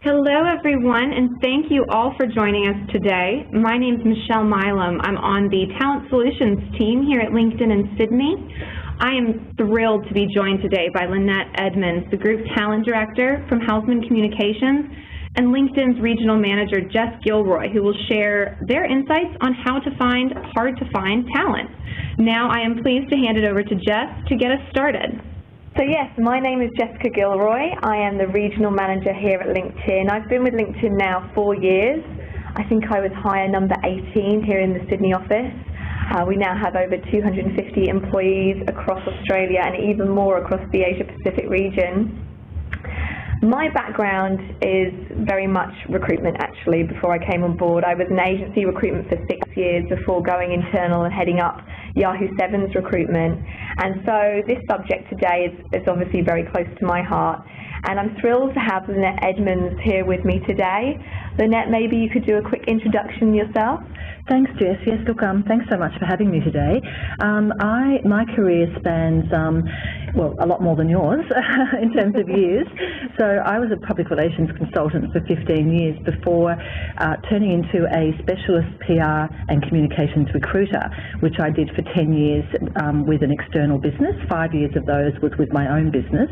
Hello, everyone, and thank you all for joining us today. My name is Michelle Milam. I'm on the Talent Solutions team here at LinkedIn in Sydney. I am thrilled to be joined today by Lynette Edmonds, the Group Talent Director from Hausman Communications, and LinkedIn's Regional Manager, Jess Gilroy, who will share their insights on how to find hard-to-find talent. Now I am pleased to hand it over to Jess to get us started. So yes, my name is Jessica Gilroy. I am the Regional Manager here at LinkedIn. I've been with LinkedIn now 4 years. I think I was hire number 18 here in the Sydney office. We now have over 250 employees across Australia and even more across the Asia Pacific region. My background is very much recruitment, actually. Before I came on board, I was in agency recruitment for 6 years before going internal and heading up Yahoo 7's recruitment. And so this subject today is obviously very close to my heart. And I'm thrilled to have Lynette Edmonds here with me today. Lynette, maybe you could do a quick introduction yourself? Thanks, Jess. Yes, look, thanks so much for having me today. My career spans, well, a lot more than yours in terms of years. So I was a public relations consultant for 15 years before turning into a specialist PR and communications recruiter, which I did for 10 years with an external business. 5 years of those was with my own business.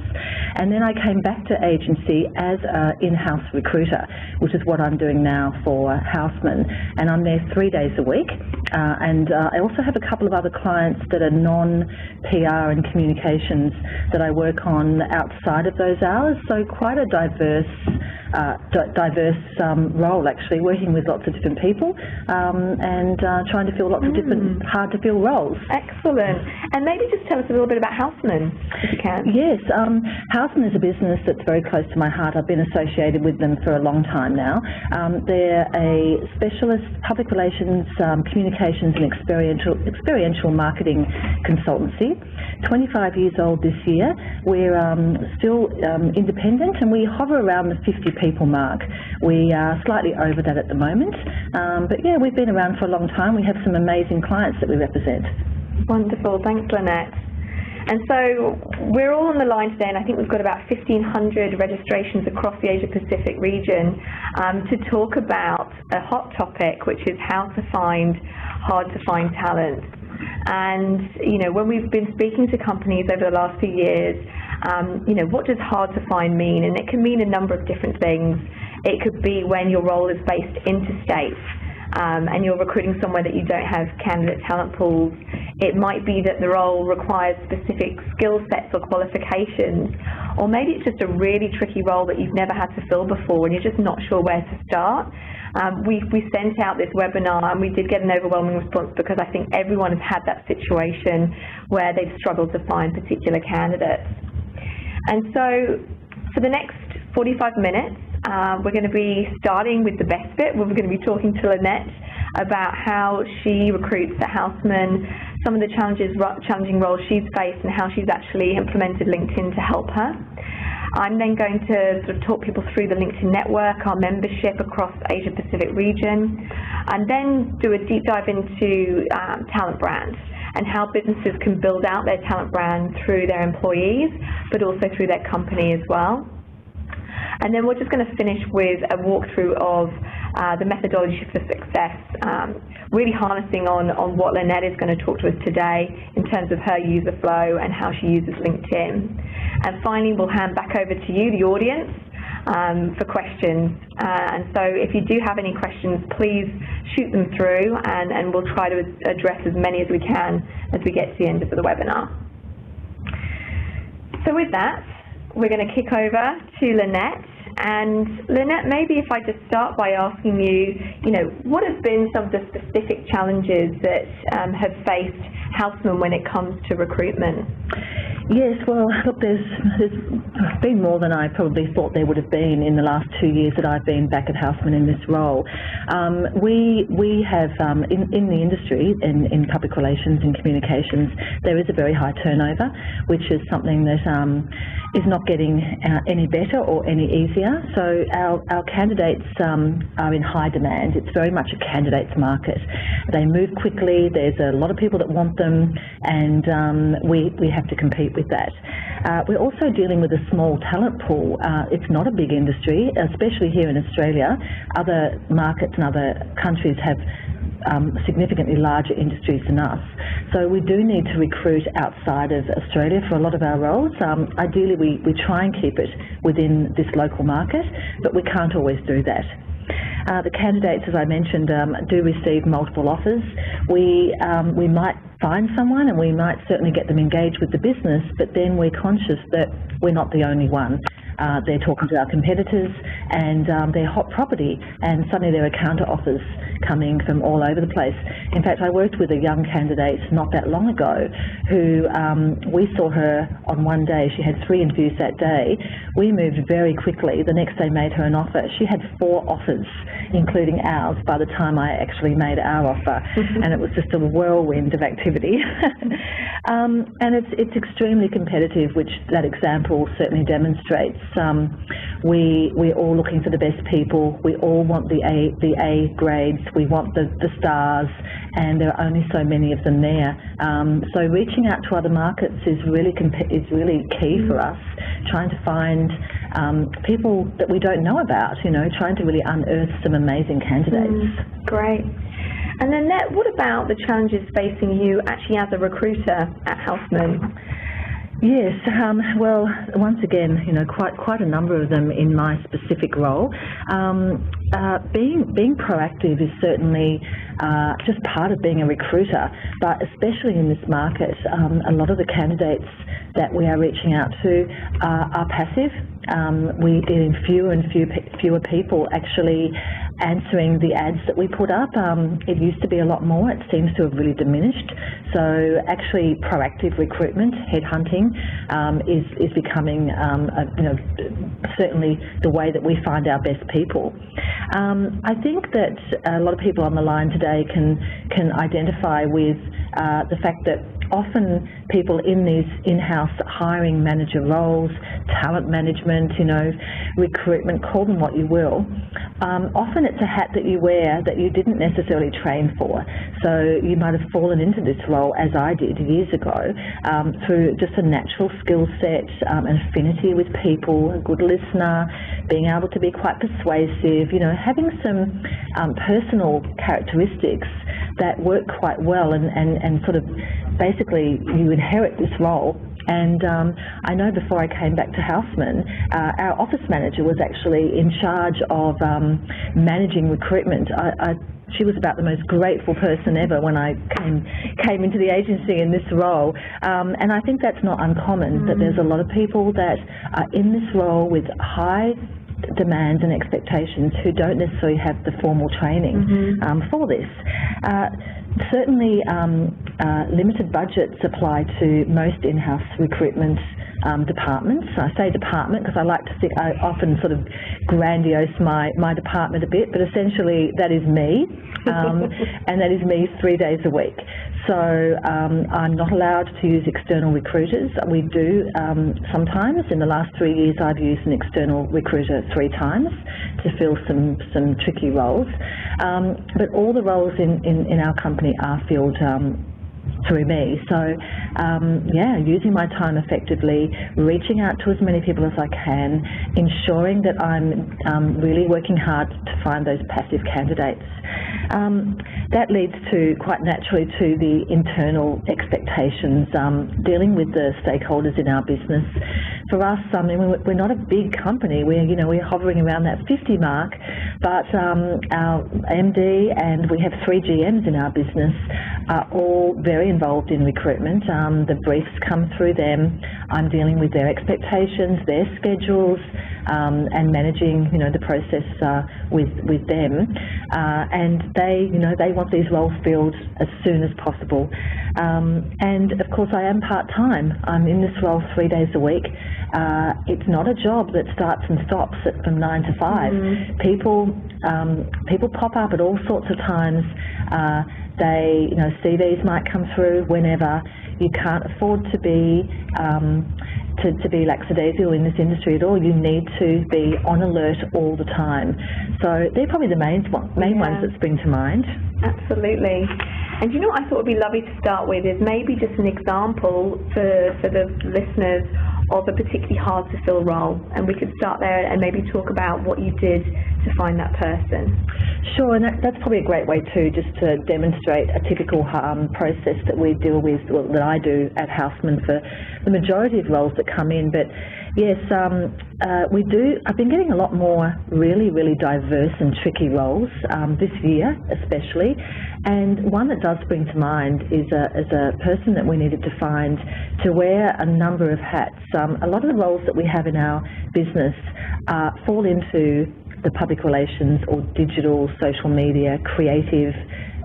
And then I came back to agency as an in-house recruiter, which is what I'm doing now for Hausman. And I'm there 3 days a week. I also have a couple of other clients that are non-PR and communications that I work on outside of those hours. So quite a diverse role, actually, working with lots of different people and trying to fill lots of different hard-to-fill roles. Excellent. And maybe just tell us a little bit about Hausman, if you can. Yes, Hausman is a business that's very close to my heart. I've been associated with them for a long time now. They're a specialist public relations, communications and experiential marketing consultancy. 25 years old this year. We're still independent and we hover around the 50 people mark. We are slightly over that at the moment. But yeah, we've been around for a long time. We have some amazing clients that we represent. Wonderful. Thanks, Lynette. And so we're all on the line today, and I think we've got about 1,500 registrations across the Asia Pacific region to talk about a hot topic, which is how to find hard-to-find talent. And, you know, when we've been speaking to companies over the last few years, you know, what does hard to find mean? And it can mean a number of different things. It could be when your role is based interstate and you're recruiting somewhere that you don't have candidate talent pools. It might be that the role requires specific skill sets or qualifications, or maybe it's just a really tricky role that you've never had to fill before and you're just not sure where to start. We sent out this webinar and we did get an overwhelming response because I think everyone has had that situation where they've struggled to find particular candidates. And so for the next 45 minutes, we're going to be starting with the best bit. We're going to be talking to Lynette about how she recruits at Hausman, some of the challenging roles she's faced and how she's actually implemented LinkedIn to help her. I'm then going to sort of talk people through the LinkedIn network, our membership across the Asia Pacific region, and then do a deep dive into talent brands and how businesses can build out their talent brand through their employees, but also through their company as well. And then we're just going to finish with a walkthrough of the methodology for success, really harnessing on what Lynette is going to talk to us today in terms of her user flow and how she uses LinkedIn. And finally, we'll hand back over to you, the audience, for questions. And so if you do have any questions, please shoot them through and we'll try to address as many as we can as we get to the end of the webinar. So with that, we're going to kick over to Lynette. And Lynette, maybe if I just start by asking you, what have been some of the specific challenges that have faced Hausman when it comes to recruitment? Yes, well, look, there's been more than I probably thought there would have been in the last 2 years that I've been back at Hausman in this role. We have, in the industry, in public relations and communications, there is a very high turnover, which is something that is not getting any better or any easier. So our candidates are in high demand. It's very much a candidates market. They move quickly. There's a lot of people that want them, and we have to compete with that. We're also dealing with a small talent pool. It's not a big industry, especially here in Australia. Other markets and other countries have significantly larger industries than us. So we do need to recruit outside of Australia for a lot of our roles. Ideally, we try and keep it within this local market, but we can't always do that. The candidates, as I mentioned, do receive multiple offers. We might find someone and we might certainly get them engaged with the business, but then we're conscious that we're not the only one. They're talking to our competitors, and they're hot property, and suddenly there are counter offers coming from all over the place. In fact, I worked with a young candidate not that long ago who we saw her on one day. She had 3 interviews that day. We moved very quickly. The next day made her an offer. She had 4 offers, including ours, by the time I actually made our offer, and it was just a whirlwind of activity. And it's extremely competitive, which that example certainly demonstrates. We're all looking for the best people. We all want the A grades. We want the stars, and there are only so many of them there. So reaching out to other markets is really key for us. Trying to find people that we don't know about. Trying to really unearth some amazing candidates. Great. And then, Annette, what about the challenges facing you actually as a recruiter at Houseman? Yes, well, once again, quite a number of them in my specific role. Being proactive is certainly just part of being a recruiter, but especially in this market, a lot of the candidates that we are reaching out to are passive. We're getting fewer and fewer people actually answering the ads that we put up. It used to be a lot more. It seems to have really diminished. So actually proactive recruitment, headhunting, is becoming certainly the way that we find our best people. I think that a lot of people on the line today can identify with the fact that often people in these in-house hiring manager roles, talent management, recruitment, call them what you will, often it's a hat that you wear that you didn't necessarily train for. So you might have fallen into this role, as I did years ago, through just a natural skill set, an affinity with people, a good listener, being able to be quite persuasive, having some personal characteristics that work quite well, and sort of basically you inherit this role. And I know before I came back to Houseman, our office manager was actually in charge of managing recruitment. She was about the most grateful person ever when I came into the agency in this role. And I think that's not uncommon, that there's a lot of people that are in this role with high demands and expectations who don't necessarily have the formal training for this. Certainly limited budgets apply to most in-house recruitment departments. I say department because I like to think, I often sort of grandiose my department a bit, but essentially that is me, and that is me 3 days a week. So I'm not allowed to use external recruiters. We do sometimes. In the last 3 years I've used an external recruiter 3 times to fill some tricky roles. But all the roles in our company are filled through me. So using my time effectively, reaching out to as many people as I can, ensuring that I'm really working hard to find those passive candidates. That leads to, quite naturally, to the internal expectations, dealing with the stakeholders in our business. For us, we're not a big company. We're hovering around that 50 mark, but our MD and we have 3 GMs in our business are all very involved in recruitment. The briefs come through them. I'm dealing with their expectations, their schedules, and managing, the process with them. And they want these roles filled as soon as possible. And of course, I am part-time. I'm in this role 3 days a week. It's not a job that starts and stops from 9 to 5. People pop up at all sorts of times. CVs might come through whenever. You can't afford to be lackadaisical in this industry at all. You need to be on alert all the time. So they're probably the main ones that spring to mind. Absolutely. And you know what I thought would be lovely to start with is maybe just an example for the listeners of a particularly hard to fill role, and we could start there and maybe talk about what you did to find that person. Sure, and that's probably a great way too, just to demonstrate a typical process that we deal with, well, that I do at Houseman for the majority of roles that come in. But yes, we do. I've been getting a lot more really, really diverse and tricky roles this year, especially. And one that does spring to mind is a person that we needed to find to wear a number of hats. A lot of the roles that we have in our business fall into the public relations or digital, social media, creative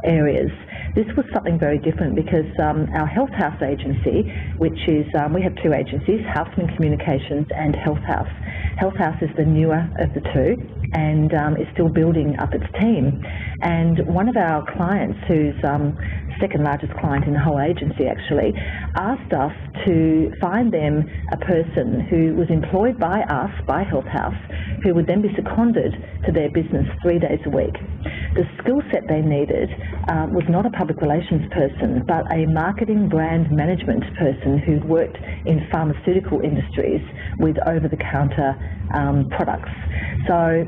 areas. This was something very different because our Health House agency, which is, we have two agencies, Houseman Communications and Health House. Health House is the newer of the two and is still building up its team. And one of our clients, who's second largest client in the whole agency actually, asked us to find them a person who was employed by us, by Health House, who would then be seconded to their business 3 days a week. The skill set they needed was not a public relations person, but a marketing brand management person who'd worked in pharmaceutical industries with over-the-counter products. So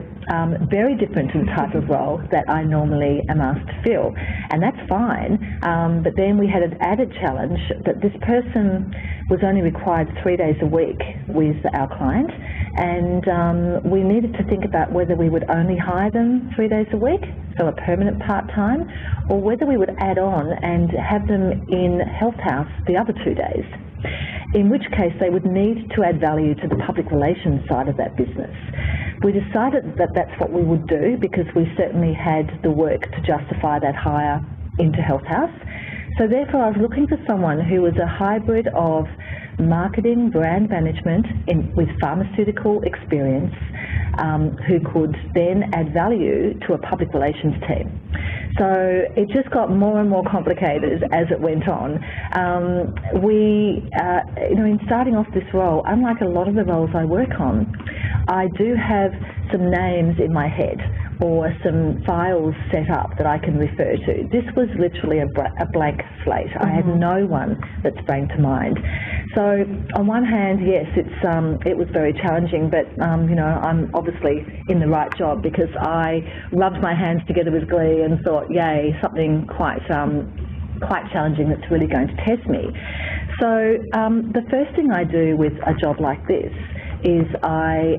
very different to the type of role that I normally am asked to fill. And that's fine, but then we had an added challenge that this person was only required 3 days a week with our client, and we needed to think about whether we would only hire them 3 days a week, so a permanent part-time, or whether we would add on and have them in Health House the other 2 days, in which case they would need to add value to the public relations side of that business. We decided that that's what we would do because we certainly had the work to justify that hire into Health House. So therefore I was looking for someone who was a hybrid of marketing, brand management with pharmaceutical experience, who could then add value to a public relations team. So it just got more and more complicated as it went on. In starting off this role, unlike a lot of the roles I work on, I do have some names in my head or some files set up that I can refer to. This was literally a blank slate. I had no one that sprang to mind. So on one hand, yes, it was very challenging, but I'm obviously in the right job because I rubbed my hands together with glee and thought, yay, something quite challenging that's really going to test me. So the first thing I do with a job like this is I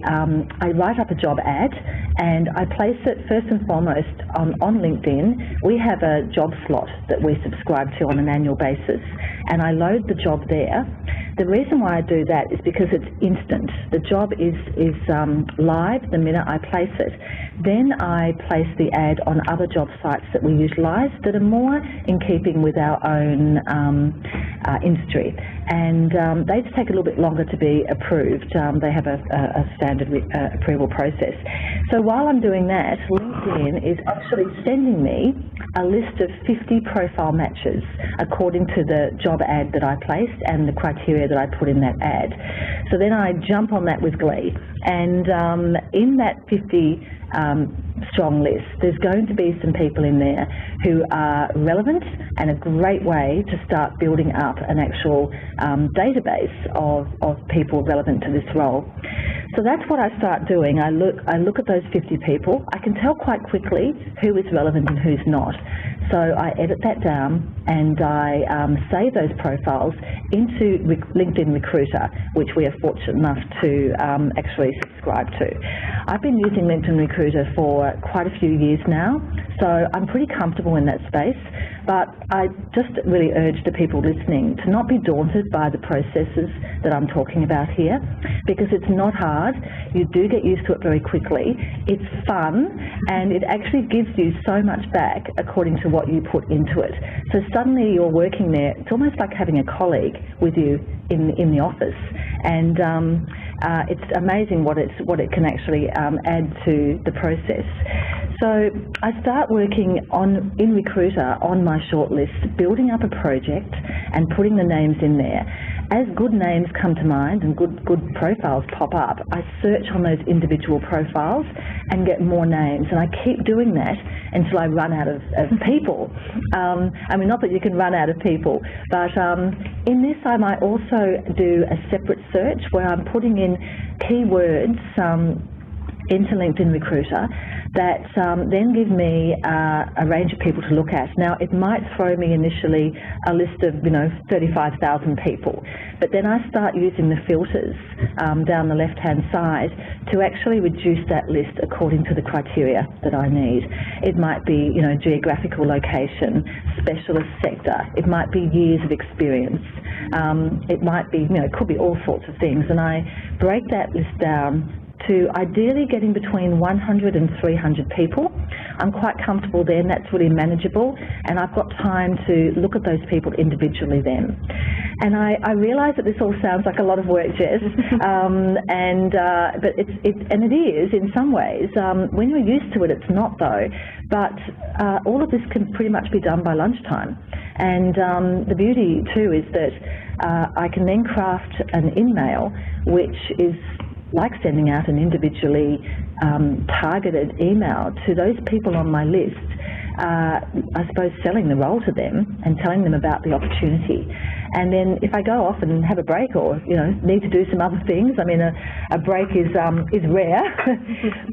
write up a job ad and I place it first and foremost on LinkedIn. We have a job slot that we subscribe to on an annual basis, and I load the job there. The reason why I do that is because it's instant. The job is live the minute I place it. Then I place the ad on other job sites that we utilise that are more in keeping with our own industry. And they just take a little bit longer to be approved. They have a standard approval process. So while I'm doing that, LinkedIn is actually sending me a list of 50 profile matches according to the job ad that I placed and the criteria that I put in that ad. So then I jump on that with glee, and in that 50 strong list, there's going to be some people in there who are relevant and a great way to start building up an actual database of people relevant to this role. So that's what I start doing. I look at those 50 people. I can tell quite quickly who is relevant and who's not. So I edit that down and I save those profiles into LinkedIn Recruiter, which we are fortunate enough to actually subscribe to. I've been using LinkedIn Recruiter for quite a few years now, so I'm pretty comfortable in that space. But I just really urge the people listening to not be daunted by the processes that I'm talking about here, because it's not hard. You do get used to it very quickly. It's fun, and it actually gives you so much back according to what you put into it. So suddenly you're working there. It's almost like having a colleague with you in the office, and it's amazing what it can actually add to the process. So I start working in Recruiter on my shortlist, building up a project and putting the names in there. as good names come to mind and good profiles pop up, I search on those individual profiles and get more names, and I keep doing that until I run out of people. I mean, not that you can run out of people, but in this I might also do a separate search where I'm putting in keywords into LinkedIn Recruiter that then give me a range of people to look at. Now, it might throw me initially a list of, 35,000 people, but then I start using the filters down the left-hand side to actually reduce that list according to the criteria that I need. It might be, geographical location, specialist sector. It might be years of experience. It might be, it could be all sorts of things, and I break that list down to ideally getting between 100 and 300 people. I'm quite comfortable then, that's really manageable, and I've got time to look at those people individually then. And I realise that this all sounds like a lot of work, Jess, but it is in some ways. When you're used to it, it's not though, but all of this can pretty much be done by lunchtime. And the beauty too is that I can then craft an email which is like sending out an individually targeted email to those people on my list, I suppose selling the role to them and telling them about the opportunity. And then if I go off and have a break or, need to do some other things, I mean, a break is rare,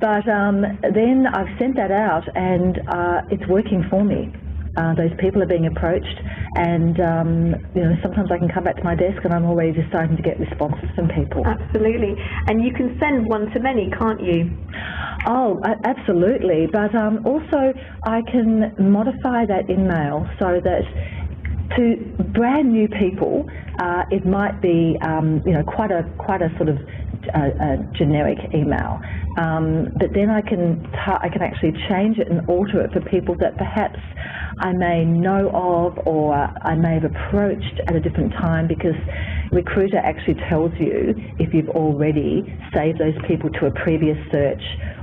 but then I've sent that out and it's working for me. Those people are being approached, and sometimes I can come back to my desk and I'm already just starting to get responses from people. Absolutely, and you can send one to many, can't you? Oh, absolutely, but also I can modify that email so that to brand new people, it might be quite a sort of generic email, but then I can actually change it and alter it for people that perhaps I may know of or I may have approached at a different time, because Recruiter actually tells you if you've already saved those people to a previous search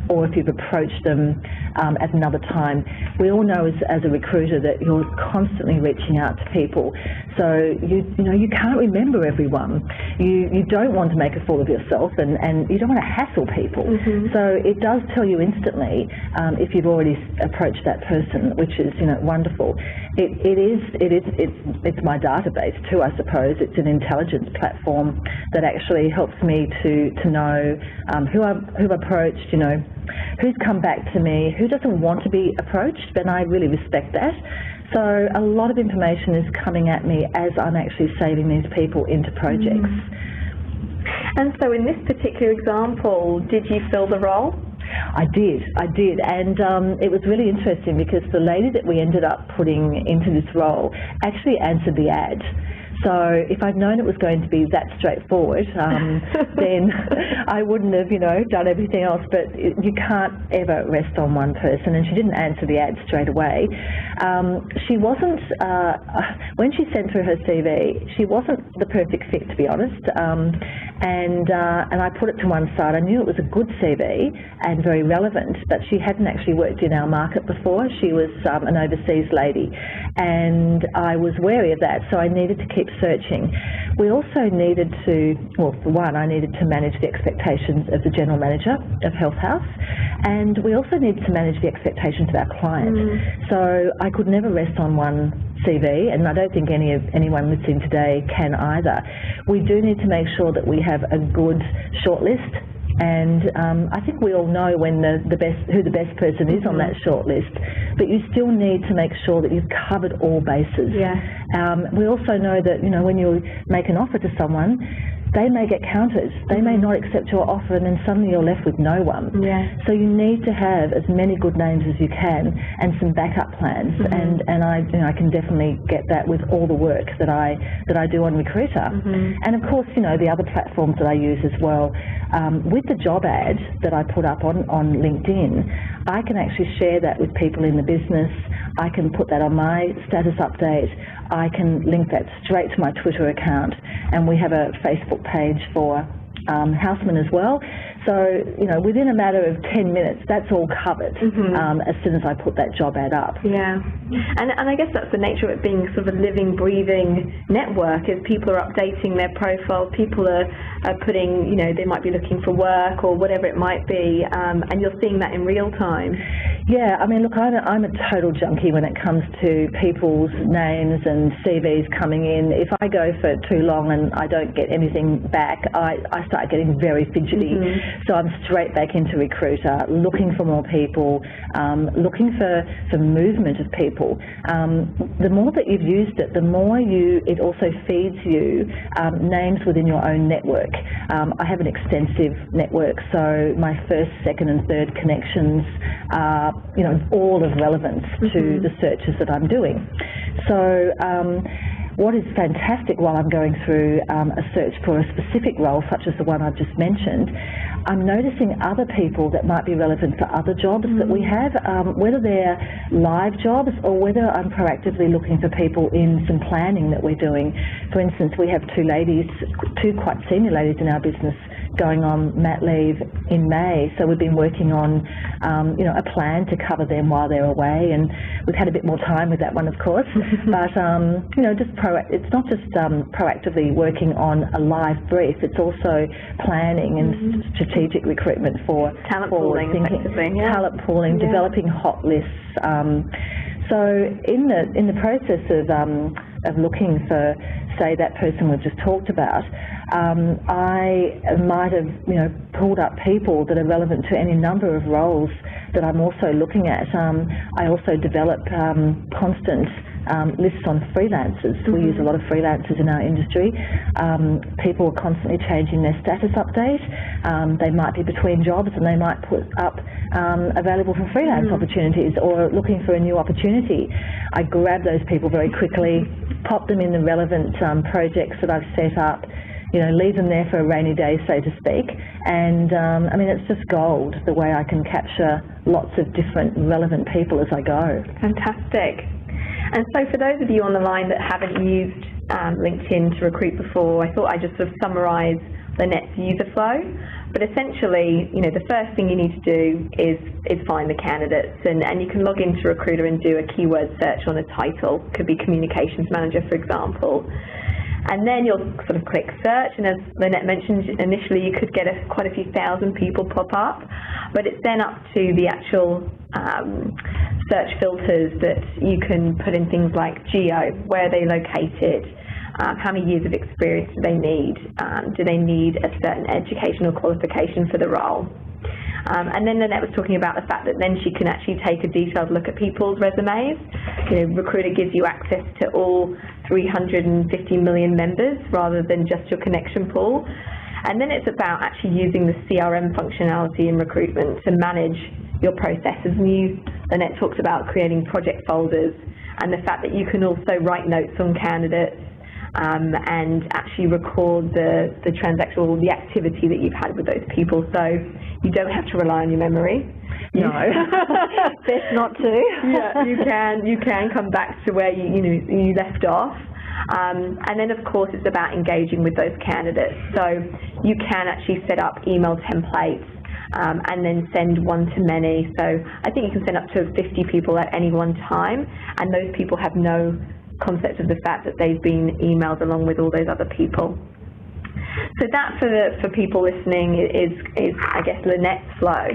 or if you've approached them at another time. We all know as a recruiter that you're constantly reaching out to people, so you can't remember everyone. You don't want to make a fool of yourself, and you don't want to hassle people. Mm-hmm. So it does tell you instantly if you've already approached that person, which is wonderful. It's my database too, I suppose. It's an intelligence platform that actually helps me to know who I've approached, who's come back to me, who doesn't want to be approached, and I really respect that. So a lot of information is coming at me as I'm actually saving these people into projects. And so in this particular example, did you fill the role? I did, and it was really interesting because the lady that we ended up putting into this role actually answered the ad. So if I'd known it was going to be that straightforward, then I wouldn't have, done everything else. But you can't ever rest on one person, and she didn't answer the ad straight away. She wasn't, when she sent through her CV, she wasn't the perfect fit, to be honest. And I put it to one side. I knew it was a good CV and very relevant, but she hadn't actually worked in our market before. She was an overseas lady, and I was wary of that, so I needed to keep searching. We also needed to, well, for one, I needed to manage the expectations of the general manager of Health House, and we also needed to manage the expectations of our client. So I could never rest on one CV, and I don't think anyone listening today can either. We do need to make sure that we have a good shortlist, and I think we all know when who the best person is on that shortlist, but you still need to make sure that you've covered all bases. Yeah. We also know that when you make an offer to someone, they may get countered. They may not accept your offer, and then suddenly you're left with no one. Yeah. So you need to have as many good names as you can and some backup plans. And I can definitely get that with all the work that I do on Recruiter. And of course, the other platforms that I use as well. With the job ad that I put up on LinkedIn, I can actually share that with people in the business. I can put that on my status update. I can link that straight to my Twitter account, and we have a Facebook page for Houseman as well. So, you know, within a matter of 10 minutes, that's all covered as soon as I put that job ad up. Yeah, and I guess that's the nature of it being sort of a living, breathing network, is people are updating their profiles, people are putting, you know, they might be looking for work or whatever it might be, and you're seeing that in real time. Yeah, I mean, look, I'm a total junkie when it comes to people's names and CVs coming in. If I go for too long and I don't get anything back, I start getting very fidgety. So I'm straight back into Recruiter, looking for more people, looking for movement of people. The more that you've used it, the more it also feeds you names within your own network. I have an extensive network, so my first, second and third connections are, you know, all of relevance to the searches that I'm doing. So what is fantastic while I'm going through a search for a specific role, such as the one I've just mentioned, I'm noticing other people that might be relevant for other jobs that we have, whether they're live jobs or whether I'm proactively looking for people in some planning that we're doing. For instance, we have two quite senior ladies in our business going on mat leave in May, so we've been working on you know, a plan to cover them while they're away, and we've had a bit more time with that one, of course. But you know, it's not just proactively working on a live brief, it's also planning and strategic recruitment for talent pooling, talent pooling, developing hot lists. So in the process of looking for, say, that person we've just talked about, I might have, you know, pulled up people that are relevant to any number of roles that I'm also looking at. I also develop constant lists on freelancers. We use a lot of freelancers in our industry. People are constantly changing their status update. They might be between jobs and they might put up available for freelance opportunities or looking for a new opportunity. I grab those people very quickly, pop them in the relevant projects that I've set up, you know, leave them there for a rainy day, so to speak. And I mean, it's just gold, the way I can capture lots of different relevant people as I go. Fantastic. And so for those of you on the line that haven't used LinkedIn to recruit before, I thought I'd just sort of summarise Lynette's user flow. But essentially, you know, the first thing you need to do is find the candidates, and you can log into Recruiter and do a keyword search on a title. Could be communications manager, for example. And then you'll sort of click search, and as Lynette mentioned initially, you could get quite a few thousand people pop up, but it's then up to the actual search filters that you can put in things like geo, where are they located, how many years of experience do they need a certain educational qualification for the role. And then Lynette was talking about the fact that then she can actually take a detailed look at people's resumes. You know, Recruiter gives you access to all 350 million members rather than just your connection pool. And then it's about actually using the CRM functionality in recruitment to manage your processes. And Lynette talks about creating project folders and the fact that you can also write notes on candidates and actually record the transaction or the activity that you've had with those people. So you don't have to rely on your memory. No, best not to. Yeah, you can come back to where you left off. And then, of course, it's about engaging with those candidates. So you can actually set up email templates and then send one-to-many. So I think you can send up to 50 people at any one time, and those people have no concept of the fact that they've been emailed along with all those other people. So that, for people listening, is I guess, Lynette's flow.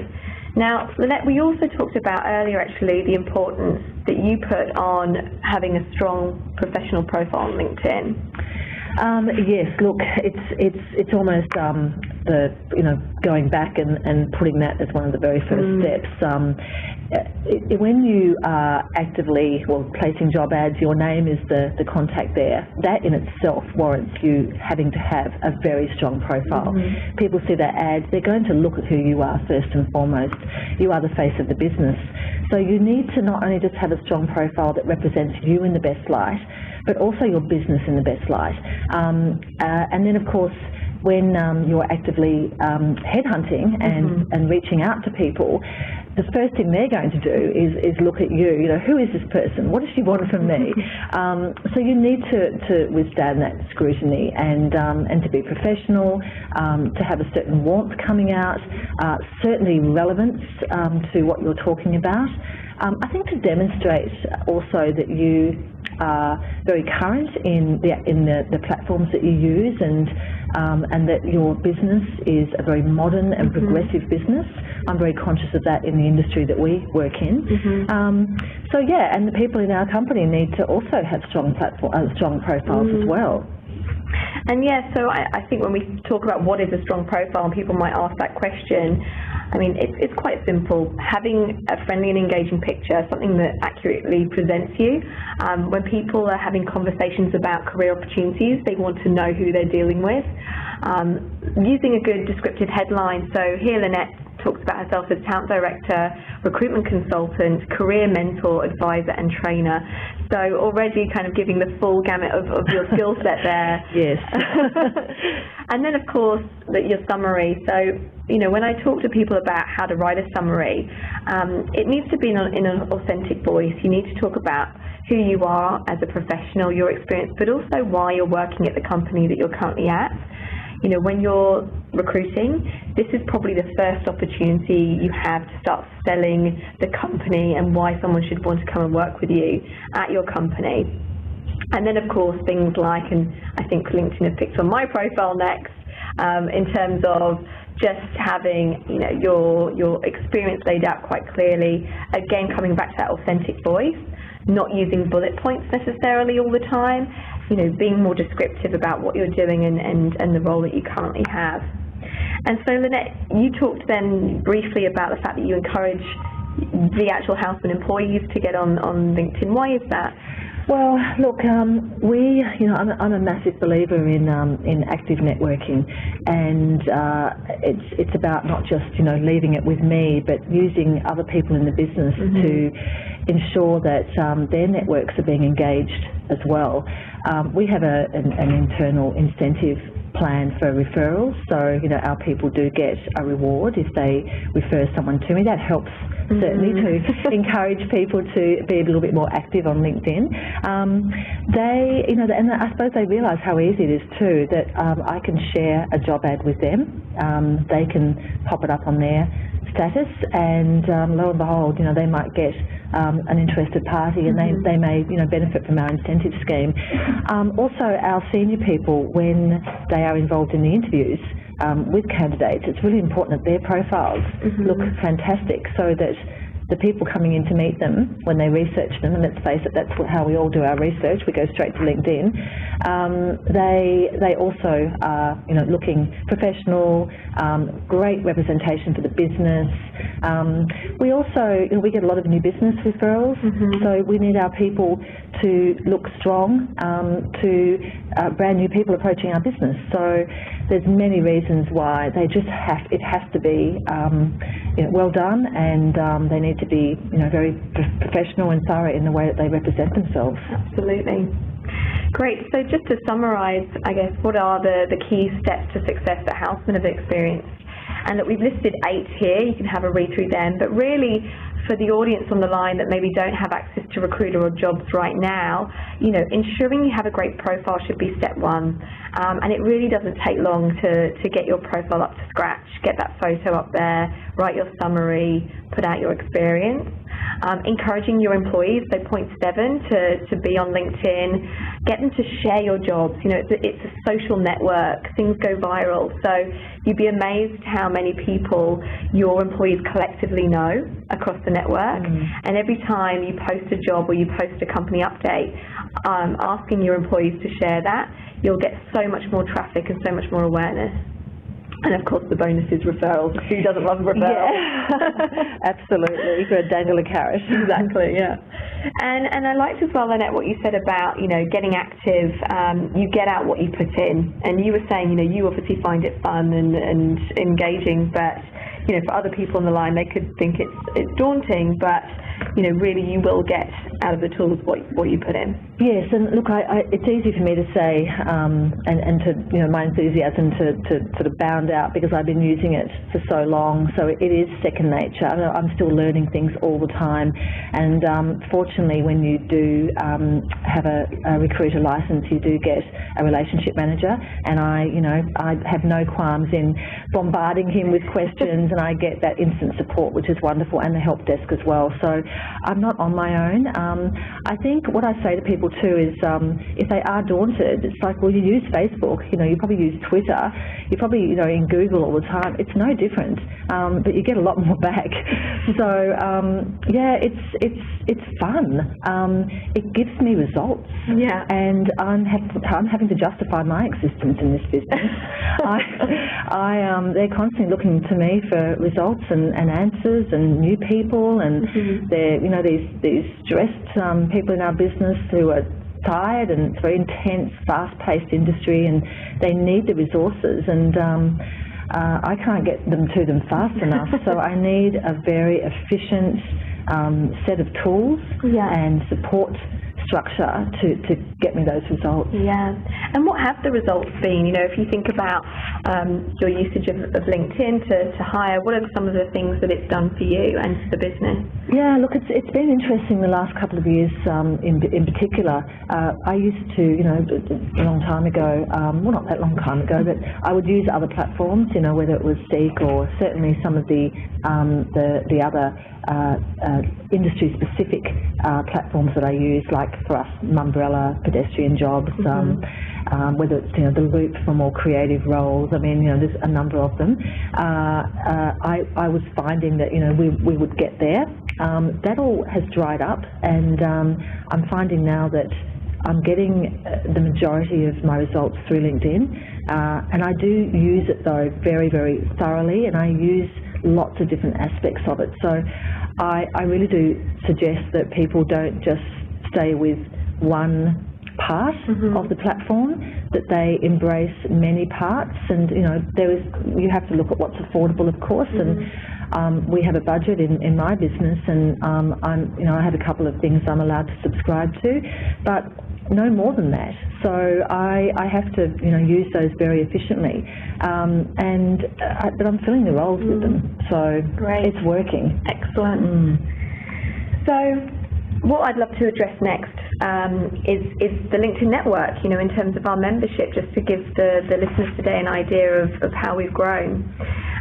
Now, Lynette, we also talked about earlier, actually, the importance that you put on having a strong professional profile on LinkedIn. Yes, look, it's almost going back and putting that as one of the very first steps. When you are actively placing job ads, your name is the contact there. That in itself warrants you having to have a very strong profile. People see that ad, they're going to look at who you are first and foremost. You are the face of the business. So you need to not only just have a strong profile that represents you in the best light, but also your business in the best light. And then, of course, when you're actively headhunting and reaching out to people, the first thing they're going to do is look at you. You know, who is this person? What does she want from me? So you need to withstand that scrutiny and to be professional, to have a certain warmth coming out, certainly relevance to what you're talking about. I think to demonstrate also that you are very current in the platforms that you use, and that your business is a very modern and progressive business. I'm very conscious of that in the industry that we work in. So yeah, and the people in our company need to also have strong profiles as well. And yeah, so I think when we talk about what is a strong profile, and people might ask that question, I mean, it's quite simple. Having a friendly and engaging picture, something that accurately presents you. When people are having conversations about career opportunities, they want to know who they're dealing with. Using a good descriptive headline. So here Lynette talks about herself as talent director, recruitment consultant, career mentor, advisor and trainer. So already kind of giving the full gamut of your skill set there. Yes. And then of course your summary. So, you know, when I talk to people about how to write a summary, it needs to be in an authentic voice. You need to talk about who you are as a professional, your experience, but also why you're working at the company that you're currently at. You know, when you're recruiting, this is probably the first opportunity you have to start selling the company and why someone should want to come and work with you at your company. And then, of course, things like, and I think LinkedIn have picked on my profile next, in terms of just having, you know, your experience laid out quite clearly. Again, coming back to that authentic voice, not using bullet points necessarily all the time, you know, being more descriptive about what you're doing and the role that you currently have. And so, Lynette, you talked then briefly about the fact that you encourage the actual Houseman employees to get on LinkedIn. Why is that? Well, look, I'm a massive believer in active networking, and it's about not just, you know, leaving it with me, but using other people in the business to ensure that their networks are being engaged as well. We have an internal incentive plan for referrals, so, you know, our people do get a reward if they refer someone to me. That helps certainly to encourage people to be a little bit more active on LinkedIn. They, you know, and I suppose they realise how easy it is too, that I can share a job ad with them. They can pop it up on their status, and lo and behold, you know, they might get an interested party, and they may, you know, benefit from our incentive scheme. Also, our senior people, when they are involved in the interviews with candidates, it's really important that their profiles look fantastic, so that the people coming in to meet them, when they research them, and let's face it, that's how we all do our research, we go straight to LinkedIn, they also are, you know, looking professional, great representation for the business. We also, you know, we get a lot of new business referrals, so we need our people to look strong to brand new people approaching our business. So there's many reasons why it has to be you know, well done, and they need to be, you know, very professional and thorough in the way that they represent themselves. Absolutely. Great. So just to summarise, I guess, what are the key steps to success that Houseman have experienced? And that we've listed 8 here. You can have a read through them. But really, for the audience on the line that maybe don't have access to Recruiter or jobs right now, you know, ensuring you have a great profile should be step 1. And it really doesn't take long to get your profile up to scratch, get that photo up there, write your summary, put out your experience. Encouraging your employees, so point 7, to be on LinkedIn, get them to share your jobs. You know, it's a social network, things go viral, so you'd be amazed how many people your employees collectively know across the network. And every time you post a job or you post a company update, asking your employees to share that, you'll get so much more traffic and so much more awareness. And of course, the bonus is referrals. Who doesn't love referrals? Yeah. Absolutely. You've got to dangle a carrot. Exactly, yeah. And I liked as well, Lynette, what you said about, you know, getting active. You get out what you put in. And you were saying, you know, you obviously find it fun and engaging, but, you know, for other people on the line, they could think it's daunting, but, you know, really you will get out of the tools what you put in. Yes, and look, it's easy for me to say and to, you know, my enthusiasm to sort of bound out because I've been using it for so long, so it is second nature. I'm still learning things all the time, and fortunately when you do have a recruiter license, you do get a relationship manager, and I have no qualms in bombarding him with questions, and I get that instant support, which is wonderful, and the help desk as well. So I'm not on my own. I think what I say to people too is if they are daunted, it's like, well, you use Facebook, you know, you probably use Twitter, you probably, you know, in Google all the time. It's no different, but you get a lot more back. So yeah, it's fun. It gives me results. Yeah. And I'm having to justify my existence in this business. They're constantly looking to me for results and answers and new people, and they're, you know, these stressed people in our business who are tired, and it's a very intense, fast-paced industry, and they need the resources, and I can't get them to them fast enough. So I need a very efficient set of tools and support structure to get me those results. Yeah. And what have the results been? You know, if you think about your usage of LinkedIn to hire, what are some of the things that it's done for you and for the business? Yeah, look, it's been interesting the last couple of years in particular. I used to, you know, a long time ago, well, not that long time ago, but I would use other platforms, you know, whether it was Seek or certainly some of the other industry-specific platforms that I use, like for us, Mumbrella, Pedestrian Jobs, whether it's, you know, the Loop for more creative roles. I mean, you know, there's a number of them. I was finding that, you know, we would get there. That all has dried up, and I'm finding now that I'm getting the majority of my results through LinkedIn, and I do use it though very, very thoroughly, and I use lots of different aspects of it. So I really do suggest that people don't just stay with one part of the platform, that they embrace many parts, and, you know, you have to look at what's affordable, of course, and we have a budget in my business, and I have a couple of things I'm allowed to subscribe to, but no more than that. So I have to, you know, use those very efficiently, but I'm filling the roles with them, so great. It's working. Excellent. So what I'd love to address next is the LinkedIn network, you know, in terms of our membership, just to give the listeners today an idea of how we've grown.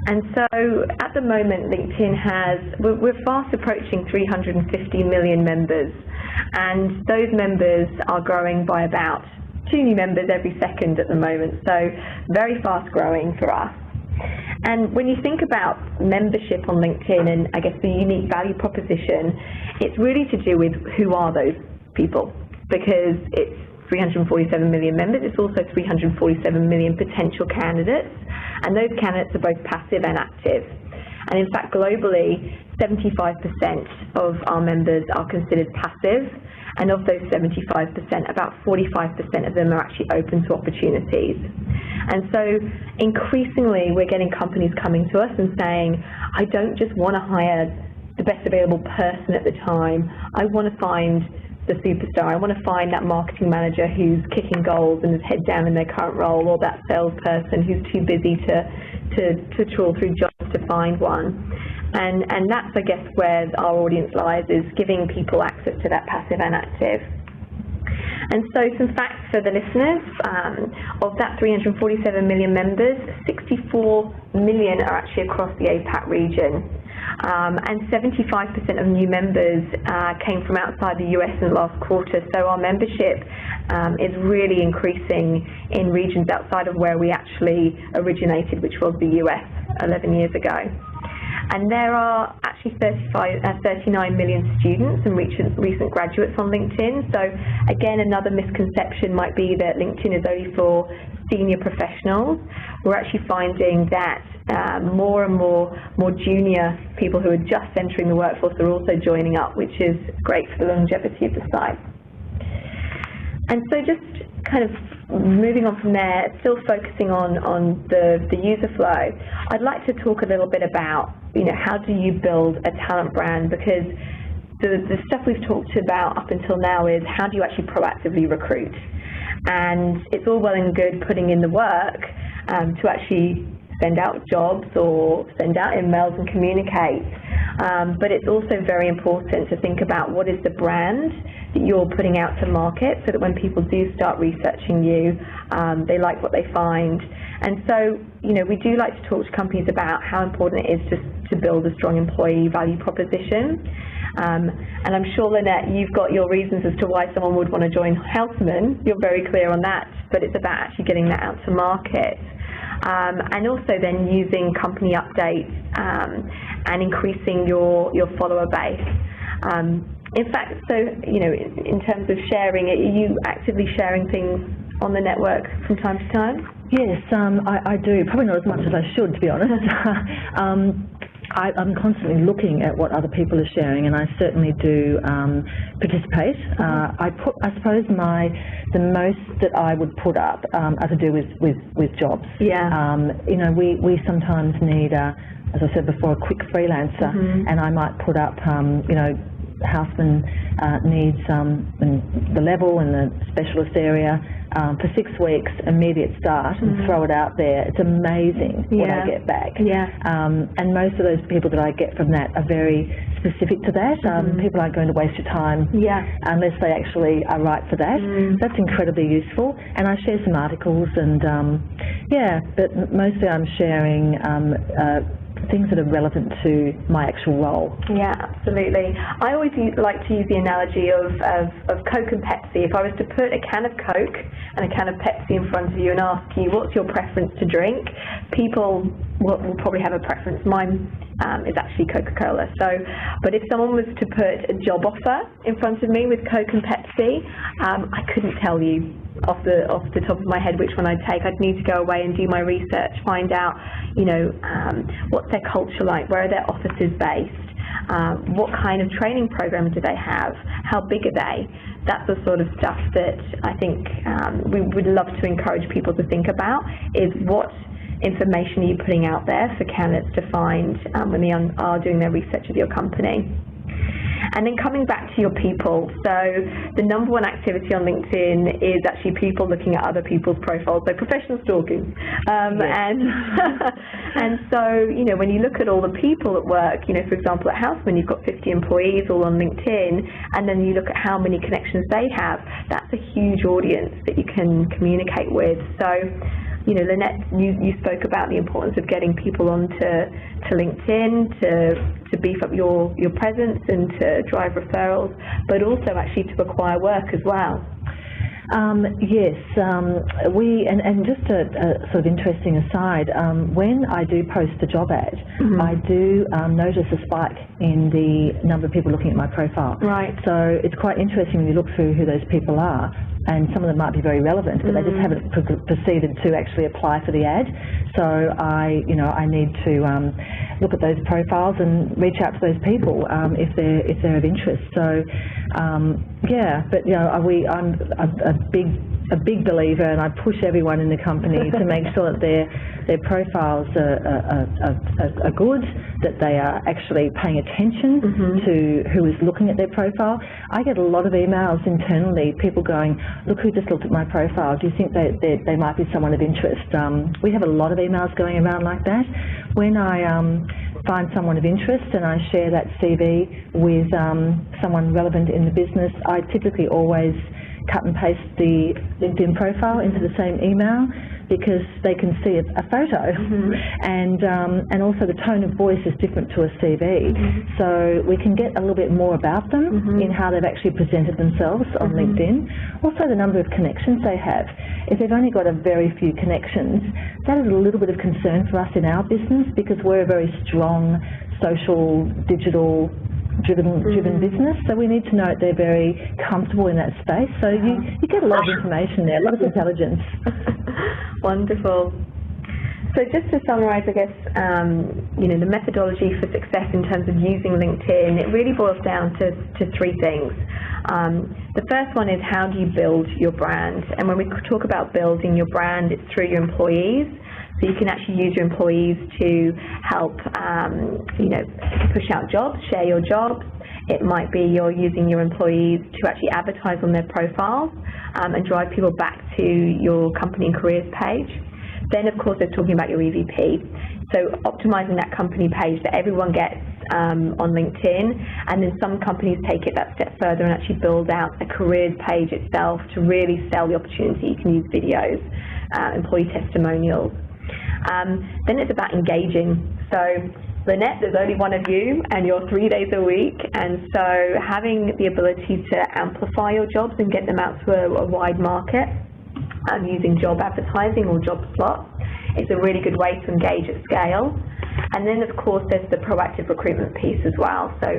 And so at the moment, LinkedIn we're fast approaching 350 million members, and those members are growing by about 2 new members every second at the moment, so very fast growing for us. And when you think about membership on LinkedIn and I guess the unique value proposition, it's really to do with who are those people, because it's 347 million members, it's also 347 million potential candidates, and those candidates are both passive and active. And in fact, globally, 75% of our members are considered passive, and of those 75%, about 45% of them are actually open to opportunities. And so increasingly, we're getting companies coming to us and saying, I don't just want to hire the best available person at the time, I want to find the superstar. I want to find that marketing manager who's kicking goals and is head down in their current role, or that salesperson who's too busy to trawl through jobs to find one. And that's, I guess, where our audience lies, is giving people access to that passive and active. And so some facts for the listeners. Of that 347 million members, 64 million are actually across the APAC region. And 75% of new members came from outside the US in the last quarter. So our membership is really increasing in regions outside of where we actually originated, which was the US 11 years ago. And there are actually 39 million students and recent graduates on LinkedIn. So again, another misconception might be that LinkedIn is only for senior professionals. We're actually finding that more and more junior people who are just entering the workforce are also joining up, which is great for the longevity of the site. And so just kind of moving on from there, still focusing on the user flow, I'd like to talk a little bit about, you know, how do you build a talent brand? Because the stuff we've talked about up until now is how do you actually proactively recruit? And it's all well and good putting in the work to actually send out jobs or send out emails and communicate. But it's also very important to think about what is the brand that you're putting out to market so that when people do start researching you, they like what they find. And so, we do like to talk to companies about how important it is to build a strong employee value proposition. And I'm sure, Lynette, you've got your reasons as to why someone would want to join Houseman. You're very clear on that, but it's about actually getting that out to market. And also then using company updates and increasing your follower base. In fact, so, in terms of sharing, are you actively sharing things on the network from time to time? Yes, I do. Probably not as much as I should, to be honest. I'm constantly looking at what other people are sharing, and I certainly do participate. I suppose the most that I would put up are to do with jobs. Yeah. We sometimes need, as I said before, a quick freelancer, and I might put up, Houseman needs the level and the specialist area for 6 weeks, immediate start, and throw it out there. It's amazing what I get back. Yeah. And most of those people that I get from that are very specific to that. People aren't going to waste your time unless they actually are right for that. That's incredibly useful. And I share some articles and, but mostly I'm sharing things that are relevant to my actual role. Yeah, absolutely. I always like to use the analogy of Coke and Pepsi. If I was to put a can of Coke and a can of Pepsi in front of you and ask you what's your preference to drink, people will probably have a preference. Mine is actually Coca-Cola. But if someone was to put a job offer in front of me with Coke and Pepsi, I couldn't tell you off the top of my head which one I'd take. I'd need to go away and do my research, find out, what's their culture like, where are their offices based, what kind of training program do they have, how big are they? That's the sort of stuff that I think we would love to encourage people to think about, is what information are you putting out there for candidates to find when they are doing their research of your company. And then coming back to your people, so the number one activity on LinkedIn is actually people looking at other people's profiles, so professional stalking. And so, when you look at all the people at work, for example, at Houseman, you've got 50 employees all on LinkedIn, and then you look at how many connections they have, that's a huge audience that you can communicate with. So, Lynette, you spoke about the importance of getting people onto LinkedIn to beef up your presence and to drive referrals, but also actually to acquire work as well. Yes, and just a sort of interesting aside, when I do post a job ad, I do notice a spike in the number of people looking at my profile. Right. So it's quite interesting when you look through who those people are, and some of them might be very relevant, but they just haven't proceeded to actually apply for the ad. So I need to look at those profiles and reach out to those people if they're of interest. So I'm a big believer, and I push everyone in the company to make sure that their profiles are good, that they are actually paying attention to who is looking at their profile. I get a lot of emails internally, people going, look who just looked at my profile, do you think they might be someone of interest? We have a lot of emails going around like that. When I find someone of interest and I share that CV with someone relevant in the business, I typically always cut and paste the LinkedIn profile into the same email, because they can see a photo, and also the tone of voice is different to a CV, so we can get a little bit more about them in how they've actually presented themselves on LinkedIn. Also the number of connections they have. If they've only got a very few connections, that is a little bit of concern for us in our business, because we're a very strong social, digital driven business, so we need to know that they're very comfortable in that space. So you get a lot of information there, a lot of intelligence. Wonderful. So just to summarise, I guess, the methodology for success in terms of using LinkedIn, it really boils down to 3 things. The first one is, how do you build your brand? And when we talk about building your brand, it's through your employees. So you can actually use your employees to help, push out jobs, share your jobs. It might be you're using your employees to actually advertise on their profiles and drive people back to your company and careers page. Then, of course, they're talking about your EVP. So optimizing that company page that everyone gets on LinkedIn, and then some companies take it that step further and actually build out a careers page itself to really sell the opportunity. You can use videos, employee testimonials. Then it's about engaging. So Lynette, there's only one of you and you're 3 days a week, and so having the ability to amplify your jobs and get them out to a wide market using job advertising or job slots is a really good way to engage at scale. And then, of course, there's the proactive recruitment piece as well. So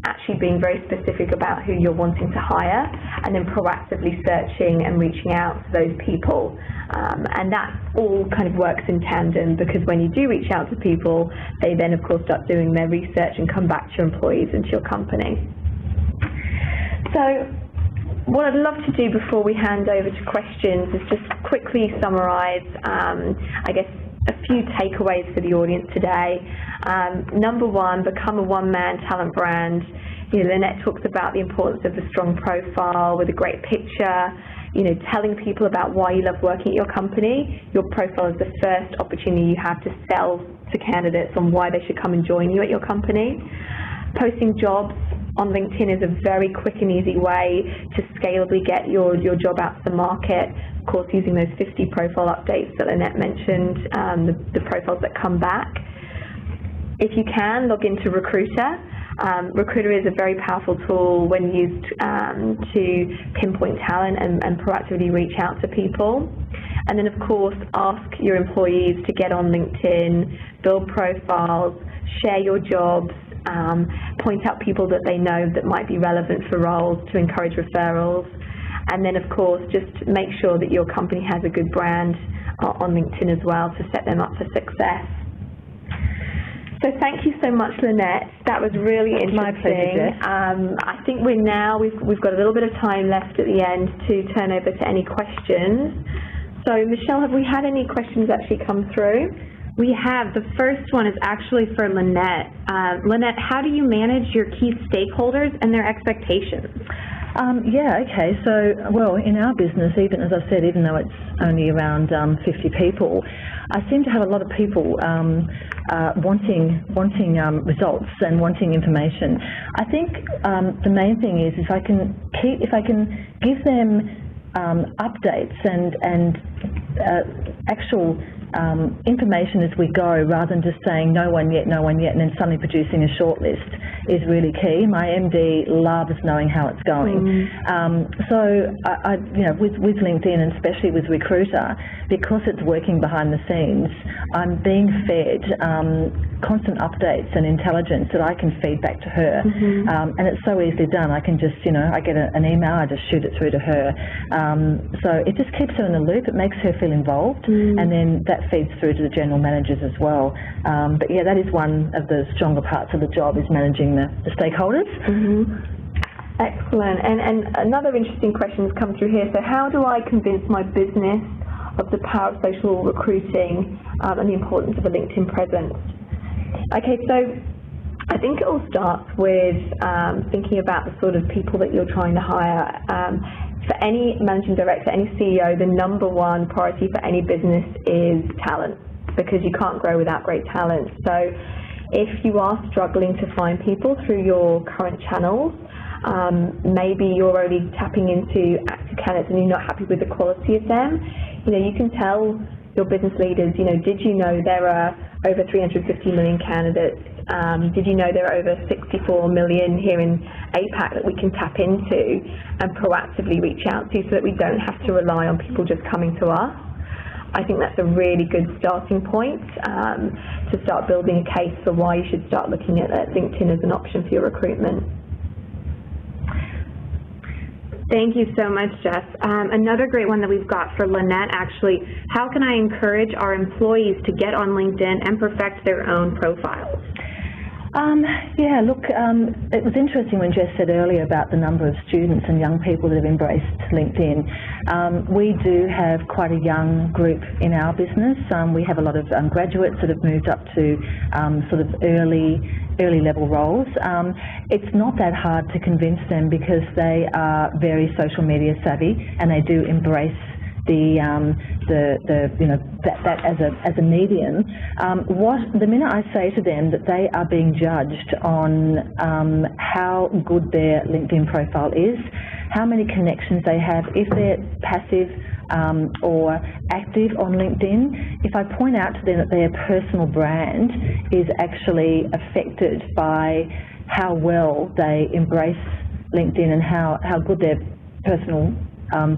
actually being very specific about who you're wanting to hire and then proactively searching and reaching out to those people. And that all kind of works in tandem, because when you do reach out to people, they then, of course, start doing their research and come back to your employees and to your company. So what I'd love to do before we hand over to questions is just quickly summarize, I guess, a few takeaways for the audience today. Number one, become a one-man talent brand. You know, Lynette talks about the importance of a strong profile with a great picture, you know, telling people about why you love working at your company. Your profile is the first opportunity you have to sell to candidates on why they should come and join you at your company. Posting jobs on LinkedIn is a very quick and easy way to scalably get your job out to the market. Of course, using those 50 profile updates that Lynette mentioned, the profiles that come back. If you can, log into Recruiter. Recruiter is a very powerful tool when used to pinpoint talent and proactively reach out to people. And then, of course, ask your employees to get on LinkedIn, build profiles, share your jobs, point out people that they know that might be relevant for roles to encourage referrals. And then, of course, just make sure that your company has a good brand on LinkedIn as well to set them up for success. So thank you so much, Lynette. That was really interesting. My pleasure, Jess. I think we've got a little bit of time left at the end to turn over to any questions. So, Michelle, have we had any questions actually come through? We have. The first one is actually for Lynette. Lynette, how do you manage your key stakeholders and their expectations? Yeah, okay. So, well, in our business, even as I said, even though it's only around 50 people, I seem to have a lot of people wanting results and wanting information. I think the main thing is if I can give them updates and actual information as we go, rather than just saying no one yet, and then suddenly producing a short list is really key. My MD loves knowing how it's going. So I you know, with LinkedIn and especially with Recruiter, because it's working behind the scenes, I'm being fed constant updates and intelligence that I can feed back to her. And it's so easily done. I can just, you know, I get an email, I just shoot it through to her. So it just keeps her in the loop. It makes her feel involved, and then that feeds through to the general managers as well. But yeah, that is one of the stronger parts of the job, is managing the stakeholders. Excellent. And another interesting question has come through here. So how do I convince my business of the power of social recruiting and the importance of a LinkedIn presence? Okay, so I think it all starts with thinking about the sort of people that you're trying to hire. For any managing director, any CEO, the number one priority for any business is talent, because you can't grow without great talent. So if you are struggling to find people through your current channels, maybe you're only tapping into active candidates and you're not happy with the quality of them, you know, you can tell your business leaders, you know, did you know there are over 350 million candidates? Did you know there are over 64 million here in APAC that we can tap into and proactively reach out to, so that we don't have to rely on people just coming to us? I think that's a really good starting point to start building a case for why you should start looking at LinkedIn as an option for your recruitment. Thank you so much, Jess. Another great one that we've got for Lynette, actually, how can I encourage our employees to get on LinkedIn and perfect their own profiles? Yeah, look, it was interesting when Jess said earlier about the number of students and young people that have embraced LinkedIn. We do have quite a young group in our business. We have a lot of graduates that have moved up to sort of early level roles. It's not that hard to convince them because they are very social media savvy and they do embrace that as a medium. The minute I say to them that they are being judged on how good their LinkedIn profile is, how many connections they have, if they're passive or active on LinkedIn, if I point out to them that their personal brand is actually affected by how well they embrace LinkedIn and how good their personal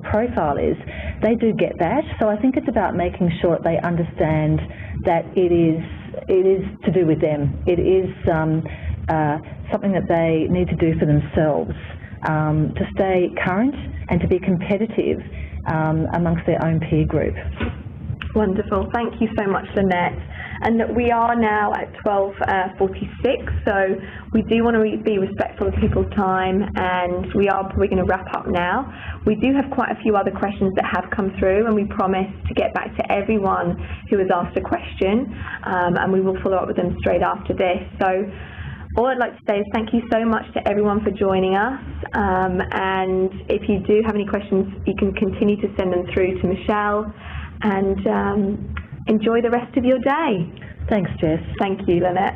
profile is, they do get that. So I think it's about making sure that they understand that it is to do with them. It is something that they need to do for themselves to stay current and to be competitive amongst their own peer group. Wonderful. Thank you so much, Lynette. And we are now at 12:46, so we do want to be respectful of people's time, and we are probably going to wrap up now. We do have quite a few other questions that have come through, and we promise to get back to everyone who has asked a question, and we will follow up with them straight after this. So all I'd like to say is thank you so much to everyone for joining us, and if you do have any questions, you can continue to send them through to Michelle, and enjoy the rest of your day. Thanks, Jess. Thank you, Lynette.